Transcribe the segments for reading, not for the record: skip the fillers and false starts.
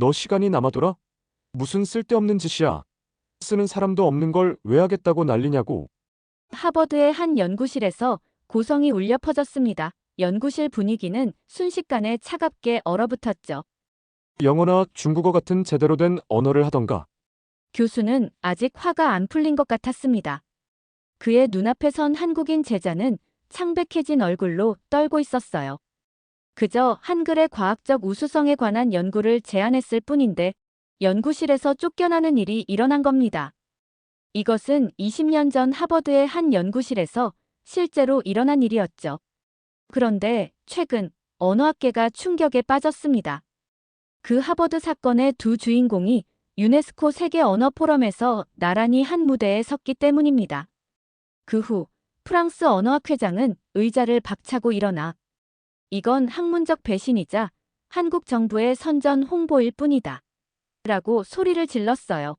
너 시간이 남아돌아? 무슨 쓸데없는 짓이야. 쓰는 사람도 없는 걸 왜 하겠다고 난리냐고. 하버드의 한 연구실에서 고성이 울려 퍼졌습니다. 연구실 분위기는 순식간에 차갑게 얼어붙었죠. 영어나 중국어 같은 제대로 된 언어를 하던가. 교수는 아직 화가 안 풀린 것 같았습니다. 그의 눈앞에 선 한국인 제자는 창백해진 얼굴로 떨고 있었어요. 그저 한글의 과학적 우수성에 관한 연구를 제안했을 뿐인데 연구실에서 쫓겨나는 일이 일어난 겁니다. 이것은 20년 전 하버드의 한 연구실에서 실제로 일어난 일이었죠. 그런데 최근 언어학계가 충격에 빠졌습니다. 그 하버드 사건의 두 주인공이 유네스코 세계 언어 포럼에서 나란히 한 무대에 섰기 때문입니다. 그 후 프랑스 언어학 회장은 의자를 박차고 일어나 이건 학문적 배신이자 한국 정부의 선전 홍보일 뿐이다. 라고 소리를 질렀어요.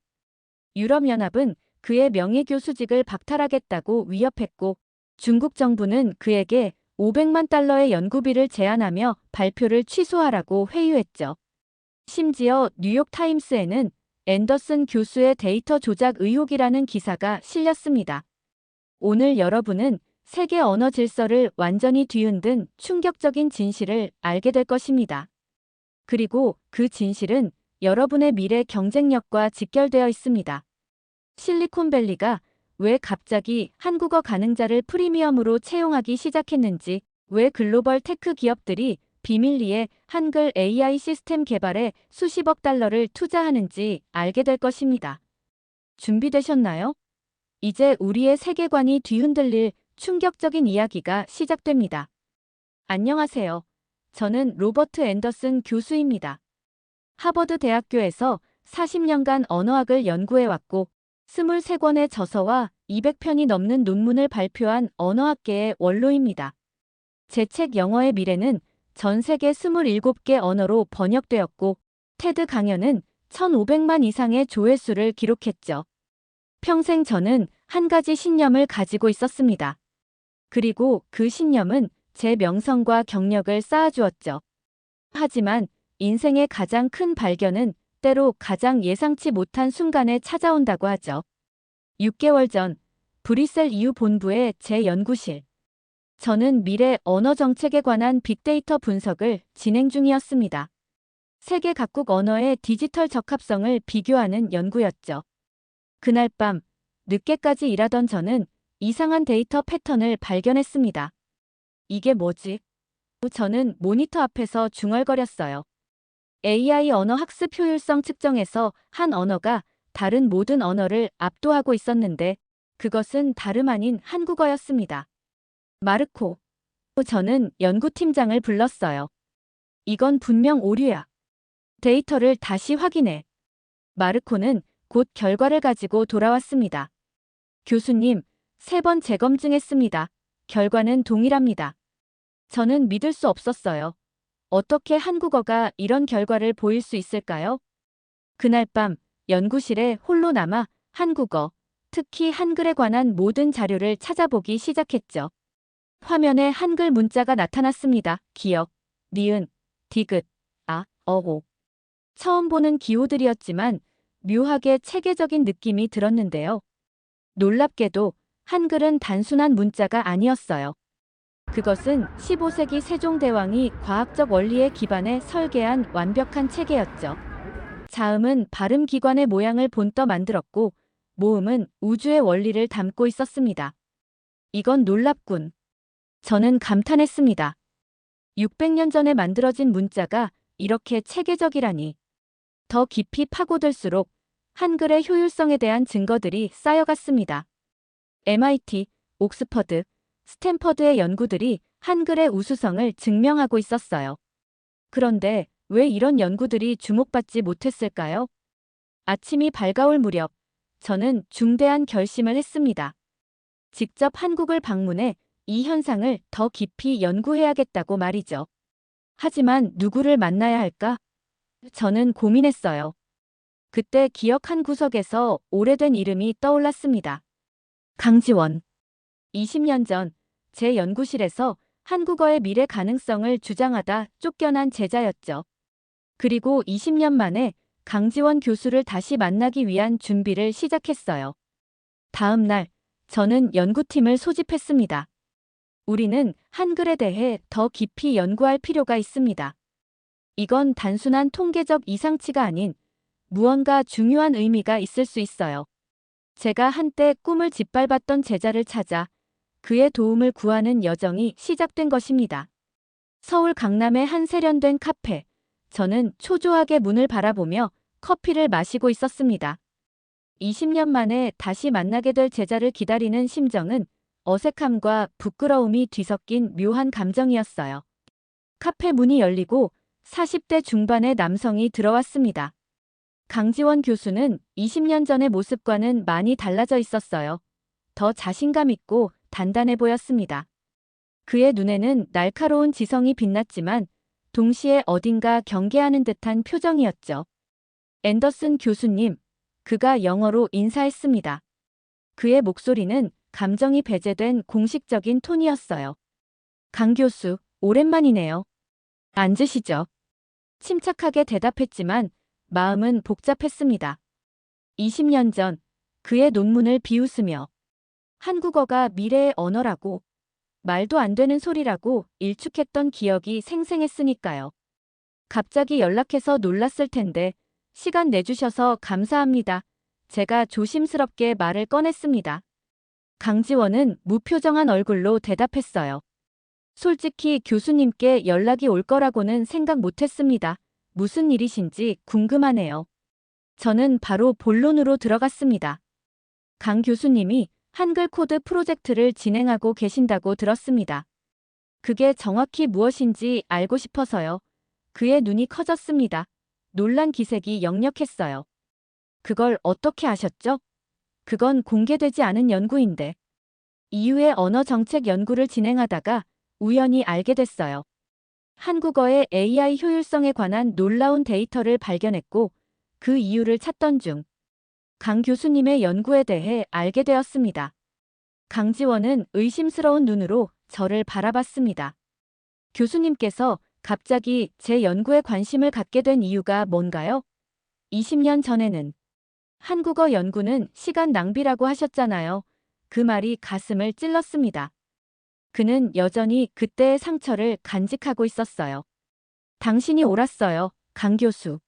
유럽연합은 그의 명예교수직을 박탈하겠다고 위협했고 중국 정부는 그에게 500만 달러의 연구비를 제안하며 발표를 취소하라고 회유했죠. 심지어 뉴욕타임스에는 앤더슨 교수의 데이터 조작 의혹이라는 기사가 실렸습니다. 오늘 여러분은 세계 언어 질서를 완전히 뒤흔든 충격적인 진실을 알게 될 것입니다. 그리고 그 진실은 여러분의 미래 경쟁력과 직결되어 있습니다. 실리콘밸리가 왜 갑자기 한국어 가능자를 프리미엄으로 채용하기 시작했는지, 왜 글로벌 테크 기업들이 비밀리에 한글 AI 시스템 개발에 수십억 달러를 투자하는지 알게 될 것입니다. 준비되셨나요? 이제 우리의 세계관이 뒤흔들릴 충격적인 이야기가 시작됩니다. 안녕하세요. 저는 로버트 앤더슨 교수입니다. 하버드 대학교에서 40년간 언어학을 연구해왔고 23권의 저서와 200편이 넘는 논문을 발표한 언어학계의 원로입니다. 제 책 영어의 미래는 전 세계 27개 언어로 번역되었고 테드 강연은 1,500만 이상의 조회수를 기록했죠. 평생 저는 한 가지 신념을 가지고 있었습니다. 그리고 그 신념은 제 명성과 경력을 쌓아주었죠. 하지만 인생의 가장 큰 발견은 때로 가장 예상치 못한 순간에 찾아온다고 하죠. 6개월 전 브뤼셀 EU 본부의 제 연구실. 저는 미래 언어 정책에 관한 빅데이터 분석을 진행 중이었습니다. 세계 각국 언어의 디지털 적합성을 비교하는 연구였죠. 그날 밤 늦게까지 일하던 저는 이상한 데이터 패턴을 발견했습니다. 이게 뭐지? 저는 모니터 앞에서 중얼거렸어요. AI 언어 학습 효율성 측정에서 한 언어가 다른 모든 언어를 압도하고 있었는데 그것은 다름 아닌 한국어였습니다. 마르코. 저는 연구팀장을 불렀어요. 이건 분명 오류야. 데이터를 다시 확인해. 마르코는 곧 결과를 가지고 돌아왔습니다. 교수님, 3번 재검증했습니다. 결과는 동일합니다. 저는 믿을 수 없었어요. 어떻게 한국어가 이런 결과를 보일 수 있을까요? 그날 밤 연구실에 홀로 남아 한국어, 특히 한글에 관한 모든 자료를 찾아보기 시작했죠. 화면에 한글 문자가 나타났습니다. 기역, 니은, 디귿, 아, 어호. 처음 보는 기호들이었지만 묘하게 체계적인 느낌이 들었는데요. 놀랍게도 한글은 단순한 문자가 아니었어요. 그것은 15세기 세종대왕이 과학적 원리에 기반해 설계한 완벽한 체계였죠. 자음은 발음기관의 모양을 본떠 만들었고 모음은 우주의 원리를 담고 있었습니다. 이건 놀랍군. 저는 감탄했습니다. 600년 전에 만들어진 문자가 이렇게 체계적이라니. 더 깊이 파고들수록 한글의 효율성에 대한 증거들이 쌓여갔습니다. MIT, 옥스퍼드, 스탠퍼드의 연구들이 한글의 우수성을 증명하고 있었어요. 그런데 왜 이런 연구들이 주목받지 못했을까요? 아침이 밝아올 무렵 저는 중대한 결심을 했습니다. 직접 한국을 방문해 이 현상을 더 깊이 연구해야겠다고 말이죠. 하지만 누구를 만나야 할까? 저는 고민했어요. 그때 기억 한 구석에서 오래된 이름이 떠올랐습니다. 강지원. 20년 전 제 연구실에서 한국어의 미래 가능성을 주장하다 쫓겨난 제자였죠. 그리고 20년 만에 강지원 교수를 다시 만나기 위한 준비를 시작했어요. 다음 날, 저는 연구팀을 소집했습니다. 우리는 한글에 대해 더 깊이 연구할 필요가 있습니다. 이건 단순한 통계적 이상치가 아닌 무언가 중요한 의미가 있을 수 있어요. 제가 한때 꿈을 짓밟았던 제자를 찾아 그의 도움을 구하는 여정이 시작된 것입니다. 서울 강남의 한 세련된 카페. 저는 초조하게 문을 바라보며 커피를 마시고 있었습니다. 20년 만에 다시 만나게 될 제자를 기다리는 심정은 어색함과 부끄러움이 뒤섞인 묘한 감정이었어요. 카페 문이 열리고 40대 중반의 남성이 들어왔습니다. 강지원 교수는 20년 전의 모습과는 많이 달라져 있었어요. 더 자신감 있고 단단해 보였습니다. 그의 눈에는 날카로운 지성이 빛났지만 동시에 어딘가 경계하는 듯한 표정이었죠. 앤더슨 교수님, 그가 영어로 인사했습니다. 그의 목소리는 감정이 배제된 공식적인 톤이었어요. 강 교수, 오랜만이네요. 앉으시죠. 침착하게 대답했지만 마음은 복잡했습니다. 20년 전 그의 논문을 비웃으며 한국어가 미래의 언어라고 말도 안 되는 소리라고 일축했던 기억이 생생했으니까요. 갑자기 연락해서 놀랐을 텐데 시간 내주셔서 감사합니다. 제가 조심스럽게 말을 꺼냈습니다. 강지원은 무표정한 얼굴로 대답했어요. 솔직히 교수님께 연락이 올 거라고는 생각 못했습니다. 무슨 일이신지 궁금하네요. 저는 바로 본론으로 들어갔습니다. 강 교수님이 한글 코드 프로젝트를 진행하고 계신다고 들었습니다. 그게 정확히 무엇인지 알고 싶어서요. 그의 눈이 커졌습니다. 놀란 기색이 역력했어요. 그걸 어떻게 아셨죠? 그건 공개되지 않은 연구인데. 이후에 언어 정책 연구를 진행하다가 우연히 알게 됐어요. 한국어의 AI 효율성에 관한 놀라운 데이터를 발견했고 그 이유를 찾던 중 강 교수님의 연구에 대해 알게 되었습니다. 강지원은 의심스러운 눈으로 저를 바라봤습니다. 교수님께서 갑자기 제 연구에 관심을 갖게 된 이유가 뭔가요? 20년 전에는 한국어 연구는 시간 낭비라고 하셨잖아요. 그 말이 가슴을 찔렀습니다. 그는 여전히 그때의 상처를 간직하고 있었어요. 당신이 옳았어요, 강 교수.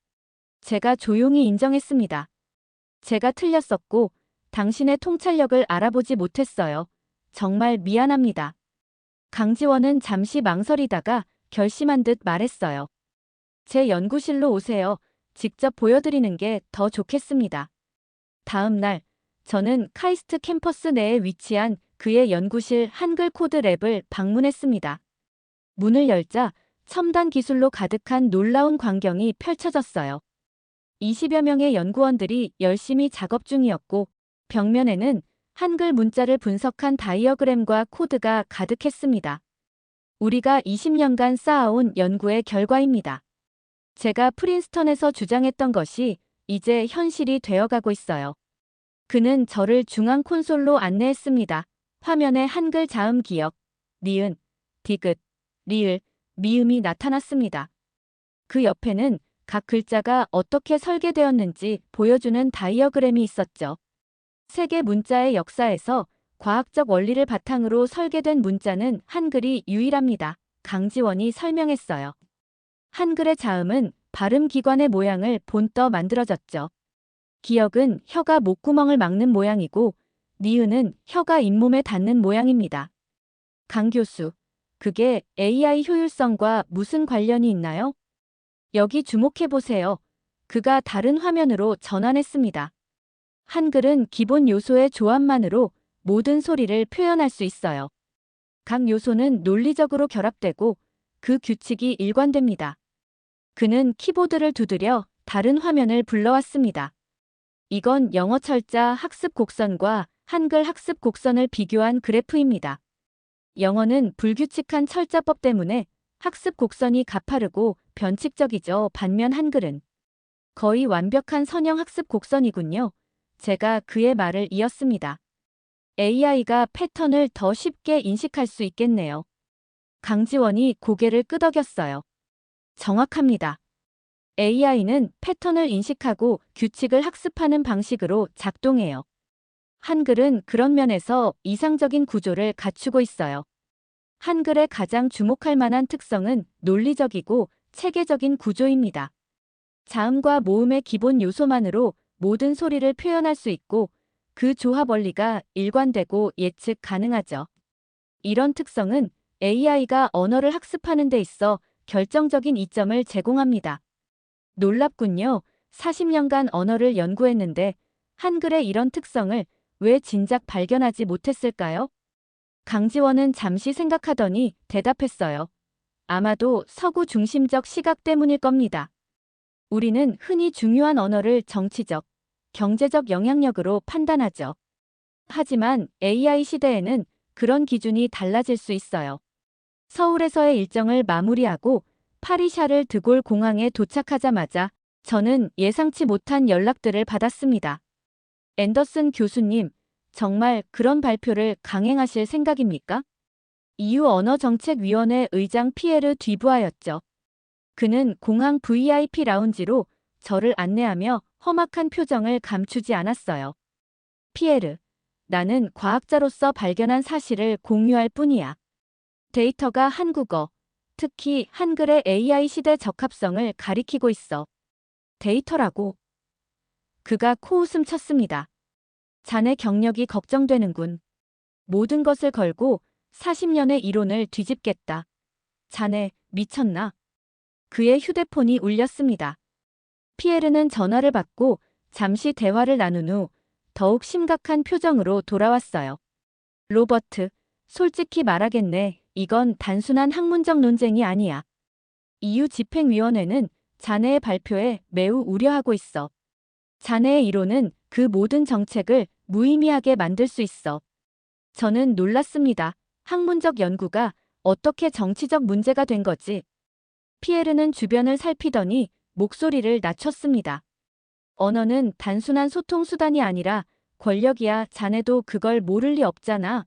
제가 조용히 인정했습니다. 제가 틀렸었고 당신의 통찰력을 알아보지 못했어요. 정말 미안합니다. 강지원은 잠시 망설이다가 결심한 듯 말했어요. 제 연구실로 오세요. 직접 보여드리는 게 더 좋겠습니다. 다음 날 저는 카이스트 캠퍼스 내에 위치한 그의 연구실 한글 코드 랩을 방문했습니다. 문을 열자 첨단 기술로 가득한 놀라운 광경이 펼쳐졌어요. 20여 명의 연구원들이 열심히 작업 중이었고 벽면에는 한글 문자를 분석한 다이어그램과 코드가 가득했습니다. 우리가 20년간 쌓아온 연구의 결과입니다. 제가 프린스턴에서 주장했던 것이 이제 현실이 되어가고 있어요. 그는 저를 중앙 콘솔로 안내했습니다. 화면에 한글 자음 기역, 니은, 디귿, 리을, 미음이 나타났습니다. 그 옆에는 각 글자가 어떻게 설계되었는지 보여주는 다이어그램이 있었죠. 세계 문자의 역사에서 과학적 원리를 바탕으로 설계된 문자는 한글이 유일합니다. 강지원이 설명했어요. 한글의 자음은 발음 기관의 모양을 본떠 만들어졌죠. 기역은 혀가 목구멍을 막는 모양이고 니은은 혀가 잇몸에 닿는 모양입니다. 강 교수, 그게 AI 효율성과 무슨 관련이 있나요? 여기 주목해보세요. 그가 다른 화면으로 전환했습니다. 한글은 기본 요소의 조합만으로 모든 소리를 표현할 수 있어요. 각 요소는 논리적으로 결합되고 그 규칙이 일관됩니다. 그는 키보드를 두드려 다른 화면을 불러왔습니다. 이건 영어 철자 학습 곡선과 한글 학습 곡선을 비교한 그래프입니다. 영어는 불규칙한 철자법 때문에 학습 곡선이 가파르고 변칙적이죠. 반면 한글은 거의 완벽한 선형 학습 곡선이군요. 제가 그의 말을 이었습니다. AI가 패턴을 더 쉽게 인식할 수 있겠네요. 강지원이 고개를 끄덕였어요. 정확합니다. AI는 패턴을 인식하고 규칙을 학습하는 방식으로 작동해요. 한글은 그런 면에서 이상적인 구조를 갖추고 있어요. 한글의 가장 주목할 만한 특성은 논리적이고 체계적인 구조입니다. 자음과 모음의 기본 요소만으로 모든 소리를 표현할 수 있고 그 조합 원리가 일관되고 예측 가능하죠. 이런 특성은 AI가 언어를 학습하는 데 있어 결정적인 이점을 제공합니다. 놀랍군요. 40년간 언어를 연구했는데 한글의 이런 특성을 왜 진작 발견하지 못했을까요? 강지원은 잠시 생각하더니 대답했어요. 아마도 서구 중심적 시각 때문일 겁니다. 우리는 흔히 중요한 언어를 정치적, 경제적 영향력으로 판단하죠. 하지만 AI 시대에는 그런 기준이 달라질 수 있어요. 서울에서의 일정을 마무리하고 파리 샤를 드골 공항에 도착하자마자 저는 예상치 못한 연락들을 받았습니다. 앤더슨 교수님, 정말 그런 발표를 강행하실 생각입니까? EU 언어정책위원회 의장 피에르 뒤부아였죠. 그는 공항 VIP 라운지로 저를 안내하며 험악한 표정을 감추지 않았어요. 피에르, 나는 과학자로서 발견한 사실을 공유할 뿐이야. 데이터가 한국어, 특히 한글의 AI 시대 적합성을 가리키고 있어. 데이터라고. 그가 코웃음 쳤습니다. 자네 경력이 걱정되는군. 모든 것을 걸고 40년의 이론을 뒤집겠다. 자네, 미쳤나? 그의 휴대폰이 울렸습니다. 피에르는 전화를 받고 잠시 대화를 나눈 후 더욱 심각한 표정으로 돌아왔어요. 로버트, 솔직히 말하겠네. 이건 단순한 학문적 논쟁이 아니야. EU 집행위원회는 자네의 발표에 매우 우려하고 있어. 자네의 이론은 그 모든 정책을 무의미하게 만들 수 있어. 저는 놀랐습니다. 학문적 연구가 어떻게 정치적 문제가 된 거지? 피에르는 주변을 살피더니 목소리를 낮췄습니다. 언어는 단순한 소통 수단이 아니라 권력이야. 자네도 그걸 모를 리 없잖아.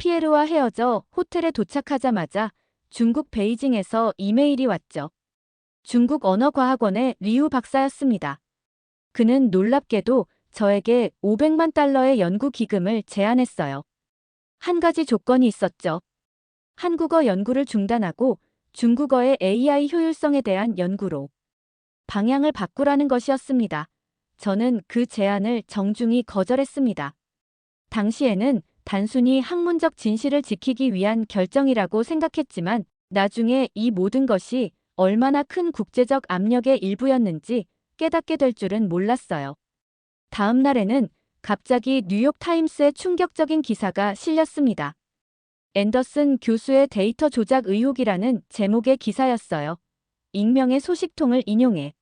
피에르와 헤어져 호텔에 도착하자마자 중국 베이징에서 이메일이 왔죠. 중국 언어과학원의 리우 박사였습니다. 그는 놀랍게도 저에게 500만 달러의 연구 기금을 제안했어요. 한 가지 조건이 있었죠. 한국어 연구를 중단하고 중국어의 AI 효율성에 대한 연구로 방향을 바꾸라는 것이었습니다. 저는 그 제안을 정중히 거절했습니다. 당시에는 단순히 학문적 진실을 지키기 위한 결정이라고 생각했지만 나중에 이 모든 것이 얼마나 큰 국제적 압력의 일부였는지 깨닫게 될 줄은 몰랐어요. 다음 날에는 갑자기 뉴욕타임스에 충격적인 기사가 실렸습니다. 앤더슨 교수의 데이터 조작 의혹이라는 제목의 기사였어요. 익명의 소식통을 인용해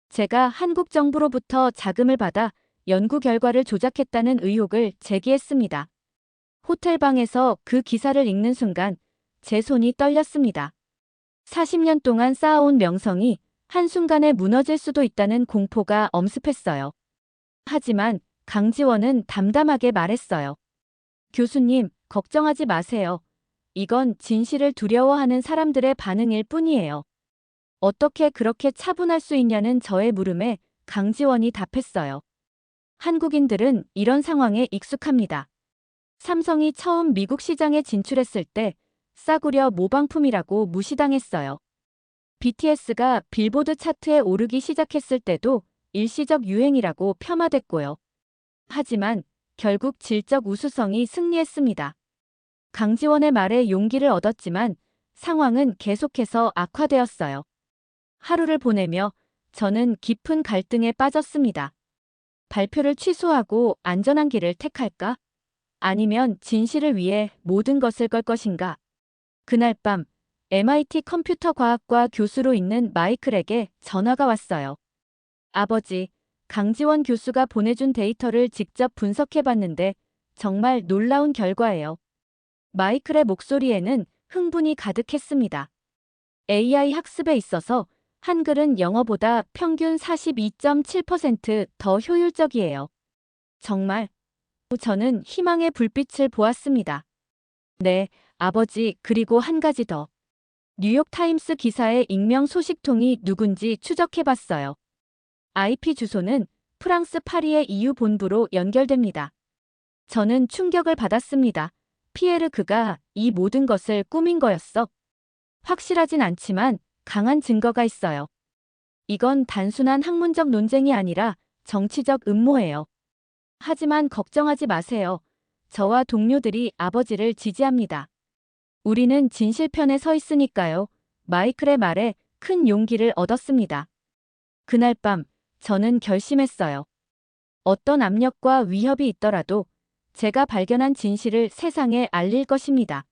제가 한국 정부로부터 자금을 받아 연구 결과를 조작했다는 의혹을 제기했습니다. 호텔방에서 그 기사를 읽는 순간 제 손이 떨렸습니다. 40년 동안 쌓아온 명성이 한순간에 무너질 수도 있다는 공포가 엄습했어요. 하지만 강지원은 담담하게 말했어요. 교수님, 걱정하지 마세요. 이건 진실을 두려워하는 사람들의 반응일 뿐이에요. 어떻게 그렇게 차분할 수 있냐는 저의 물음에 강지원이 답했어요. 한국인들은 이런 상황에 익숙합니다. 삼성이 처음 미국 시장에 진출했을 때 싸구려 모방품이라고 무시당했어요. BTS가 빌보드 차트에 오르기 시작했을 때도 일시적 유행이라고 폄하됐고요. 하지만 결국 질적 우수성이 승리했습니다. 강지원의 말에 용기를 얻었지만 상황은 계속해서 악화되었어요. 하루를 보내며 저는 깊은 갈등에 빠졌습니다. 발표를 취소하고 안전한 길을 택할까? 아니면 진실을 위해 모든 것을 걸 것인가? 그날 밤 MIT 컴퓨터 과학과 교수로 있는 마이클에게 전화가 왔어요. 아버지, 강지원 교수가 보내준 데이터를 직접 분석해봤는데 정말 놀라운 결과예요. 마이클의 목소리에는 흥분이 가득했습니다. AI 학습에 있어서 한글은 영어보다 평균 42.7% 더 효율적이에요. 정말? 저는 희망의 불빛을 보았습니다. 네, 아버지, 그리고 한 가지 더. 뉴욕타임스 기사의 익명 소식통이 누군지 추적해봤어요. IP 주소는 프랑스 파리의 EU 본부로 연결됩니다. 저는 충격을 받았습니다. 피에르 그가 이 모든 것을 꾸민 거였어. 확실하진 않지만 강한 증거가 있어요. 이건 단순한 학문적 논쟁이 아니라 정치적 음모예요. 하지만 걱정하지 마세요. 저와 동료들이 아버지를 지지합니다. 우리는 진실편에 서 있으니까요. 마이클의 말에 큰 용기를 얻었습니다. 그날 밤 저는 결심했어요. 어떤 압력과 위협이 있더라도 제가 발견한 진실을 세상에 알릴 것입니다.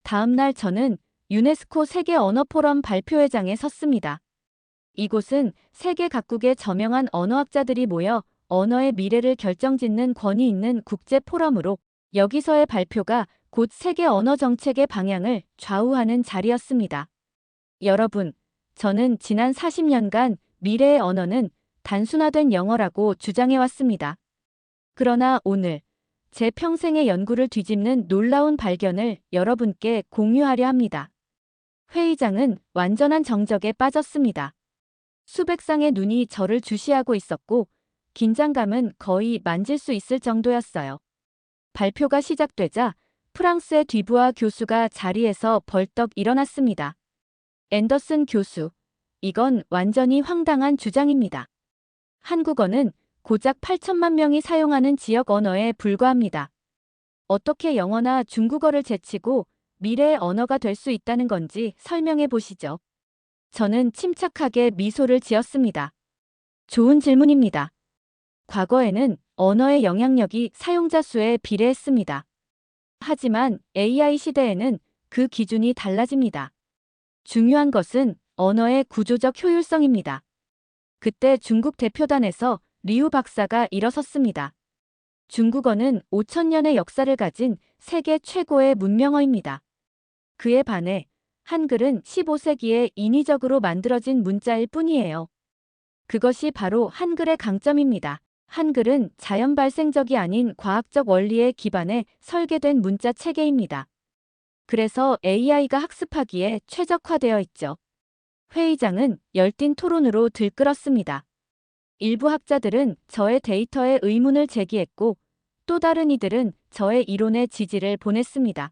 다음 날 저는 유네스코 세계 언어 포럼 발표회장에 섰습니다. 이곳은 세계 각국의 저명한 언어학자들이 모여 언어의 미래를 결정짓는 권위 있는 국제 포럼으로 여기서의 발표가 곧 세계 언어 정책의 방향을 좌우하는 자리였습니다. 여러분, 저는 지난 40년간 미래의 언어는 단순화된 영어라고 주장해왔습니다. 그러나 오늘 제 평생의 연구를 뒤집는 놀라운 발견을 여러분께 공유하려 합니다. 회의장은 완전한 정적에 빠졌습니다. 수백 쌍의 눈이 저를 주시하고 있었고 긴장감은 거의 만질 수 있을 정도였어요. 발표가 시작되자 프랑스의 뒤부아 교수가 자리에서 벌떡 일어났습니다. 앤더슨 교수, 이건 완전히 황당한 주장입니다. 한국어는 고작 8천만 명이 사용하는 지역 언어에 불과합니다. 어떻게 영어나 중국어를 제치고 미래의 언어가 될 수 있다는 건지 설명해 보시죠. 저는 침착하게 미소를 지었습니다. 좋은 질문입니다. 과거에는 언어의 영향력이 사용자 수에 비례했습니다. 하지만 AI 시대에는 그 기준이 달라집니다. 중요한 것은 언어의 구조적 효율성입니다. 그때 중국 대표단에서 리우 박사가 일어섰습니다. 중국어는 5천년의 역사를 가진 세계 최고의 문명어입니다. 그에 반해 한글은 15세기에 인위적으로 만들어진 문자일 뿐이에요. 그것이 바로 한글의 강점입니다. 한글은 자연 발생적이 아닌 과학적 원리에 기반해 설계된 문자 체계입니다. 그래서 AI가 학습하기에 최적화되어 있죠. 회의장은 열띤 토론으로 들끓었습니다. 일부 학자들은 저의 데이터에 의문을 제기했고 또 다른 이들은 저의 이론에 지지를 보냈습니다.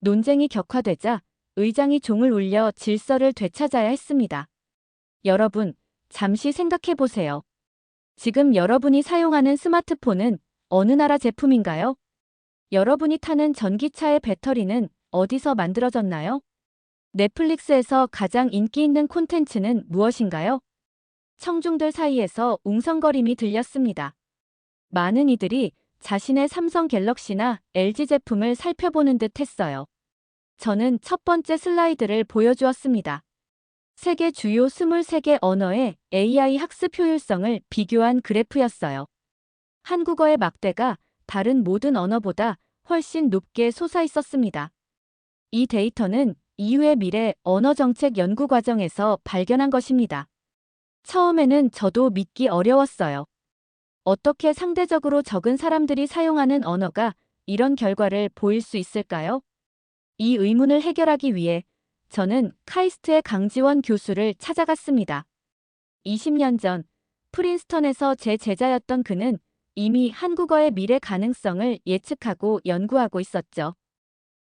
논쟁이 격화되자 의장이 종을 울려 질서를 되찾아야 했습니다. 여러분, 잠시 생각해 보세요. 지금 여러분이 사용하는 스마트폰은 어느 나라 제품인가요? 여러분이 타는 전기차의 배터리는 어디서 만들어졌나요? 넷플릭스에서 가장 인기 있는 콘텐츠는 무엇인가요? 청중들 사이에서 웅성거림이 들렸습니다. 많은 이들이 자신의 삼성 갤럭시나 LG 제품을 살펴보는 듯 했어요. 저는 첫 번째 슬라이드를 보여주었습니다. 세계 주요 23개 언어의 AI 학습 효율성을 비교한 그래프였어요. 한국어의 막대가 다른 모든 언어보다 훨씬 높게 솟아 있었습니다. 이 데이터는 이후의 미래 언어정책 연구 과정에서 발견한 것입니다. 처음에는 저도 믿기 어려웠어요. 어떻게 상대적으로 적은 사람들이 사용하는 언어가 이런 결과를 보일 수 있을까요? 이 의문을 해결하기 위해 저는 카이스트의 강지원 교수를 찾아갔습니다. 20년 전 프린스턴에서 제 제자였던 그는 이미 한국어의 미래 가능성을 예측하고 연구하고 있었죠.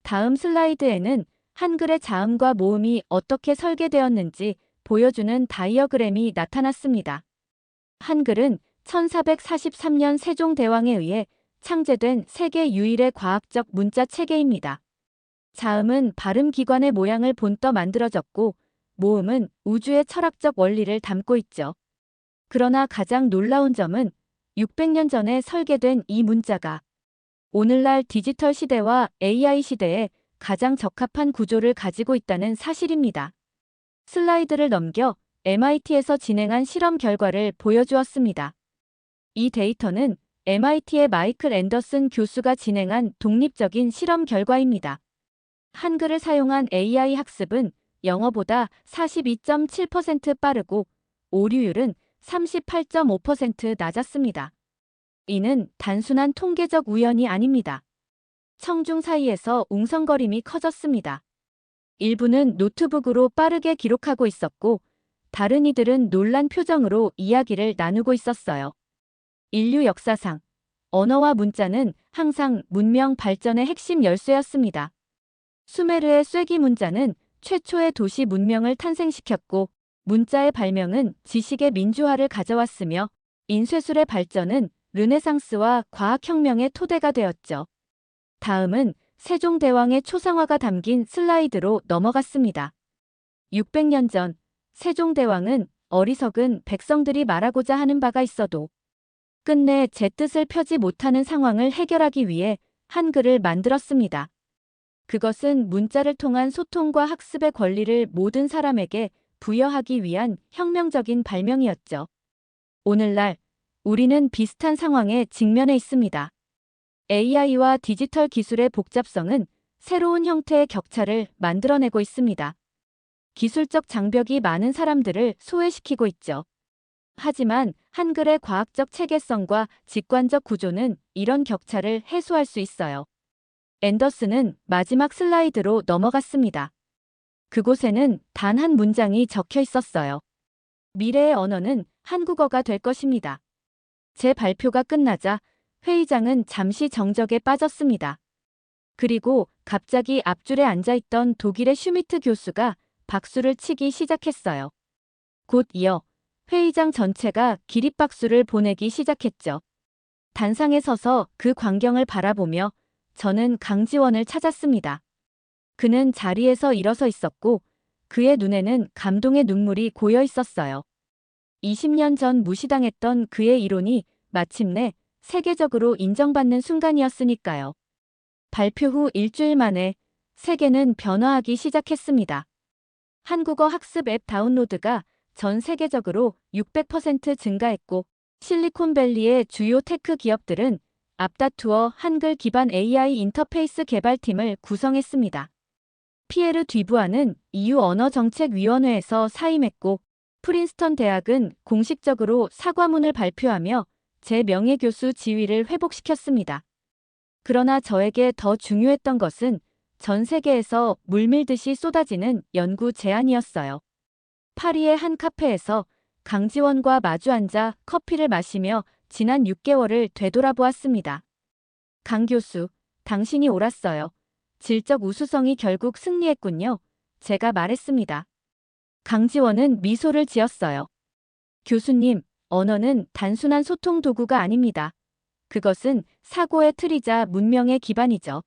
다음 슬라이드에는 한글의 자음과 모음이 어떻게 설계되었는지 보여주는 다이어그램이 나타났습니다. 한글은 1443년 세종대왕에 의해 창제된 세계 유일의 과학적 문자 체계입니다. 자음은 발음기관의 모양을 본떠 만들어졌고 모음은 우주의 철학적 원리를 담고 있죠. 그러나 가장 놀라운 점은 600년 전에 설계된 이 문자가 오늘날 디지털 시대와 AI 시대에 가장 적합한 구조를 가지고 있다는 사실입니다. 슬라이드를 넘겨 MIT에서 진행한 실험 결과를 보여주었습니다. 이 데이터는 MIT의 마이클 앤더슨 교수가 진행한 독립적인 실험 결과입니다. 한글을 사용한 AI 학습은 영어보다 42.7% 빠르고 오류율은 38.5% 낮았습니다. 이는 단순한 통계적 우연이 아닙니다. 청중 사이에서 웅성거림이 커졌습니다. 일부는 노트북으로 빠르게 기록하고 있었고, 다른 이들은 놀란 표정으로 이야기를 나누고 있었어요. 인류 역사상 언어와 문자는 항상 문명 발전의 핵심 열쇠였습니다. 수메르의 쐐기 문자는 최초의 도시 문명을 탄생시켰고, 문자의 발명은 지식의 민주화를 가져왔으며, 인쇄술의 발전은 르네상스와 과학혁명의 토대가 되었죠. 다음은 세종대왕의 초상화가 담긴 슬라이드로 넘어갔습니다. 600년 전 세종대왕은 어리석은 백성들이 말하고자 하는 바가 있어도 끝내 제 뜻을 펴지 못하는 상황을 해결하기 위해 한글을 만들었습니다. 그것은 문자를 통한 소통과 학습의 권리를 모든 사람에게 부여하기 위한 혁명적인 발명이었죠. 오늘날 우리는 비슷한 상황에 직면해 있습니다. AI와 디지털 기술의 복잡성은 새로운 형태의 격차를 만들어내고 있습니다. 기술적 장벽이 많은 사람들을 소외시키고 있죠. 하지만 한글의 과학적 체계성과 직관적 구조는 이런 격차를 해소할 수 있어요. 앤더슨은 마지막 슬라이드로 넘어갔습니다. 그곳에는 단 한 문장이 적혀 있었어요. 미래의 언어는 한국어가 될 것입니다. 제 발표가 끝나자 회의장은 잠시 정적에 빠졌습니다. 그리고 갑자기 앞줄에 앉아있던 독일의 슈미트 교수가 박수를 치기 시작했어요. 곧 이어 회의장 전체가 기립박수를 보내기 시작했죠. 단상에 서서 그 광경을 바라보며 저는 강지원을 찾았습니다. 그는 자리에서 일어서 있었고 그의 눈에는 감동의 눈물이 고여 있었어요. 20년 전 무시당했던 그의 이론이 마침내 세계적으로 인정받는 순간이었으니까요. 발표 후 일주일 만에 세계는 변화하기 시작했습니다. 한국어 학습 앱 다운로드가 전 세계적으로 600% 증가했고 실리콘밸리의 주요 테크 기업들은 앞다투어 한글 기반 AI 인터페이스 개발팀을 구성했습니다. 피에르 뒤부아는 EU 언어정책위원회에서 사임했고 프린스턴 대학은 공식적으로 사과문을 발표하며 제 명예교수 지위를 회복시켰습니다. 그러나 저에게 더 중요했던 것은 전 세계에서 물밀듯이 쏟아지는 연구 제안이었어요. 파리의 한 카페에서 강지원과 마주 앉아 커피를 마시며 지난 6개월을 되돌아보았습니다. 강 교수, 당신이 옳았어요. 질적 우수성이 결국 승리했군요. 제가 말했습니다. 강지원은 미소를 지었어요. 교수님, 언어는 단순한 소통 도구가 아닙니다. 그것은 사고의 틀이자 문명의 기반이죠.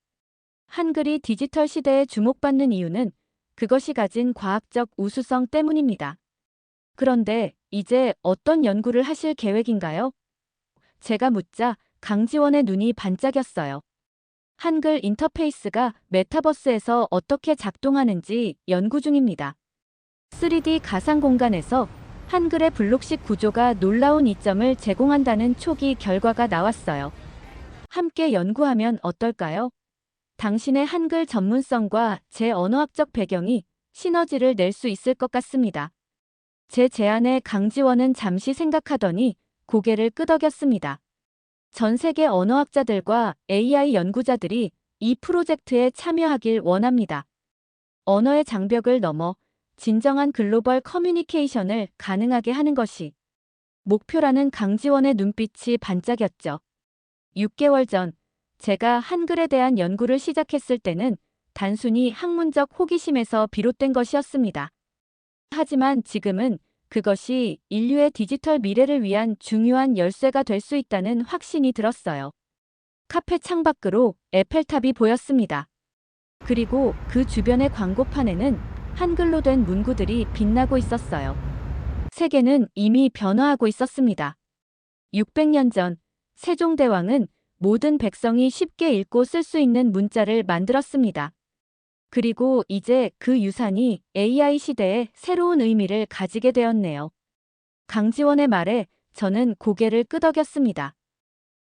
한글이 디지털 시대에 주목받는 이유는 그것이 가진 과학적 우수성 때문입니다. 그런데 이제 어떤 연구를 하실 계획인가요? 제가 묻자 강지원의 눈이 반짝였어요. 한글 인터페이스가 메타버스에서 어떻게 작동하는지 연구 중입니다. 3D 가상 공간에서 한글의 블록식 구조가 놀라운 이점을 제공한다는 초기 결과가 나왔어요. 함께 연구하면 어떨까요? 당신의 한글 전문성과 제 언어학적 배경이 시너지를 낼 수 있을 것 같습니다. 제 제안에 강지원은 잠시 생각하더니 고개를 끄덕였습니다. 전 세계 언어학자들과 AI 연구자들이 이 프로젝트에 참여하길 원합니다. 언어의 장벽을 넘어 진정한 글로벌 커뮤니케이션을 가능하게 하는 것이 목표라는 강지원의 눈빛이 반짝였죠. 6개월 전 제가 한글에 대한 연구를 시작했을 때는 단순히 학문적 호기심에서 비롯된 것이었습니다. 하지만 지금은 그것이 인류의 디지털 미래를 위한 중요한 열쇠가 될 수 있다는 확신이 들었어요. 카페 창밖으로 에펠탑이 보였습니다. 그리고 그 주변의 광고판에는 한글로 된 문구들이 빛나고 있었어요. 세계는 이미 변화하고 있었습니다. 600년 전 세종대왕은 모든 백성이 쉽게 읽고 쓸 수 있는 문자를 만들었습니다. 그리고 이제 그 유산이 AI 시대에 새로운 의미를 가지게 되었네요. 강지원의 말에 저는 고개를 끄덕였습니다.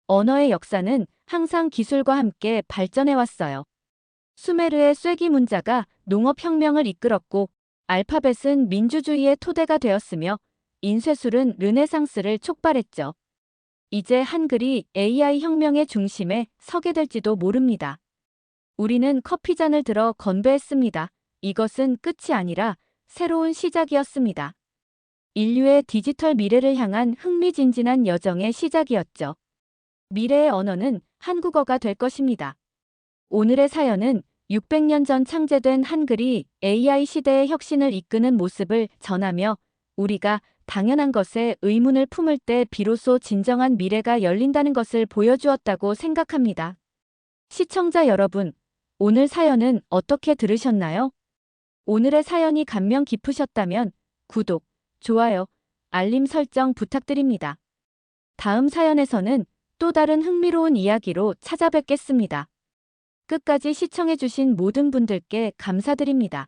언어의 역사는 항상 기술과 함께 발전해왔어요. 수메르의 쐐기 문자가 농업혁명을 이끌었고 알파벳은 민주주의의 토대가 되었으며 인쇄술은 르네상스를 촉발했죠. 이제 한글이 AI 혁명의 중심에 서게 될지도 모릅니다. 우리는 커피잔을 들어 건배했습니다. 이것은 끝이 아니라 새로운 시작이었습니다. 인류의 디지털 미래를 향한 흥미진진한 여정의 시작이었죠. 미래의 언어는 한국어가 될 것입니다. 오늘의 사연은 600년 전 창제된 한글이 AI 시대의 혁신을 이끄는 모습을 전하며 우리가 당연한 것에 의문을 품을 때 비로소 진정한 미래가 열린다는 것을 보여주었다고 생각합니다. 시청자 여러분, 오늘 사연은 어떻게 들으셨나요? 오늘의 사연이 감명 깊으셨다면 구독, 좋아요, 알림 설정 부탁드립니다. 다음 사연에서는 또 다른 흥미로운 이야기로 찾아뵙겠습니다. 끝까지 시청해주신 모든 분들께 감사드립니다.